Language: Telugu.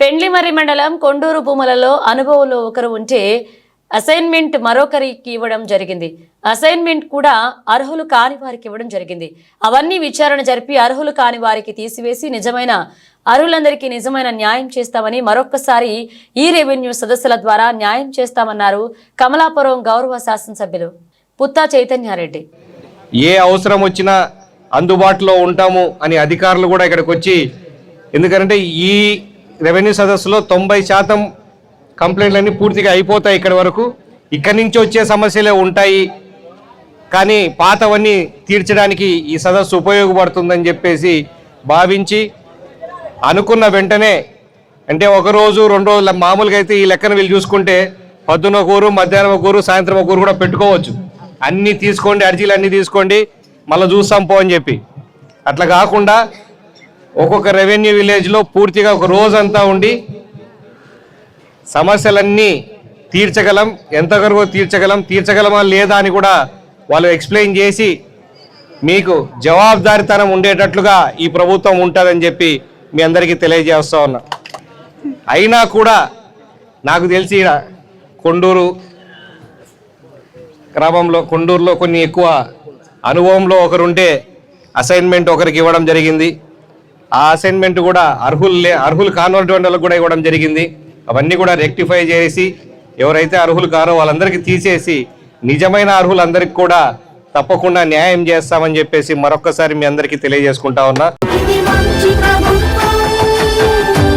పెండ్లిమర్రి మండలం కొండూరు భూములలో అనుభవంలో ఒకరు ఉంటే అసైన్మెంట్ మరొకరికి ఇవ్వడం జరిగింది. అసైన్మెంట్ కూడా అర్హులు కాని వారికి ఇవ్వడం జరిగింది. అవన్నీ విచారణ జరిపి అర్హులు కాని వారికి తీసివేసి నిజమైన అర్హులందరికీ నిజమైన న్యాయం చేస్తామని మరొక్కసారి ఈ రెవెన్యూ సదస్సుల ద్వారా న్యాయం చేస్తామన్నారు కమలాపురం గౌరవ శాసనసభ్యులు పుత్తా చైతన్యారెడ్డి. ఏ అవసరం వచ్చినా అందుబాటులో ఉంటాము అని అధికారులు కూడా ఇక్కడికి వచ్చి, ఎందుకంటే ఈ రెవెన్యూ సదస్సులో 90% కంప్లైంట్లన్నీ పూర్తిగా అయిపోతాయి. ఇక్కడి వరకు ఇక్కడి నుంచి వచ్చే సమస్యలే ఉంటాయి, కానీ పాతవన్నీ తీర్చడానికి ఈ సదస్సు ఉపయోగపడుతుందని చెప్పేసి భావించి అనుకున్న వెంటనే, అంటే ఒకరోజు 2 రోజుల మామూలుగా అయితే ఈ లెక్కను వీళ్ళు చూసుకుంటే పొద్దున ఒకరు, మధ్యాహ్నం ఒకరు, సాయంత్రం ఒకరు కూడా పెట్టుకోవచ్చు. అన్నీ తీసుకోండి, అర్జీలు అన్నీ తీసుకోండి, మళ్ళీ చూస్తాం పో అని చెప్పి. అట్లా కాకుండా ఒక్కొక్క రెవెన్యూ విలేజ్లో పూర్తిగా ఒక రోజంతా ఉండి సమస్యలన్నీ తీర్చగలం, ఎంతవరకు తీర్చగలమా లేదా అని కూడా వాళ్ళు ఎక్స్ప్లెయిన్ చేసి మీకు జవాబుదారీతనం ఉండేటట్లుగా ఈ ప్రభుత్వం ఉంటుందని చెప్పి మీ అందరికీ తెలియజేస్తా ఉన్నా. అయినా కూడా నాకు తెలిసి కొండూరు గ్రామంలో, కొండూరులో కొన్ని ఎక్కువ అనుభవంలో ఒకరుంటే అసైన్మెంట్ ఒకరికి ఇవ్వడం జరిగింది. ఆ అసైన్మెంట్ కూడా అర్హులు కానటువంటి వాళ్ళకు కూడా ఇవ్వడం జరిగింది. అవన్నీ కూడా రెక్టిఫై చేసి ఎవరైతే అర్హులు కారో వాళ్ళందరికీ తీసేసి నిజమైన అర్హులందరికీ కూడా తప్పకుండా న్యాయం చేస్తామని చెప్పేసి మరొక్కసారి మీ అందరికీ తెలియజేసుకుంటా ఉన్నా.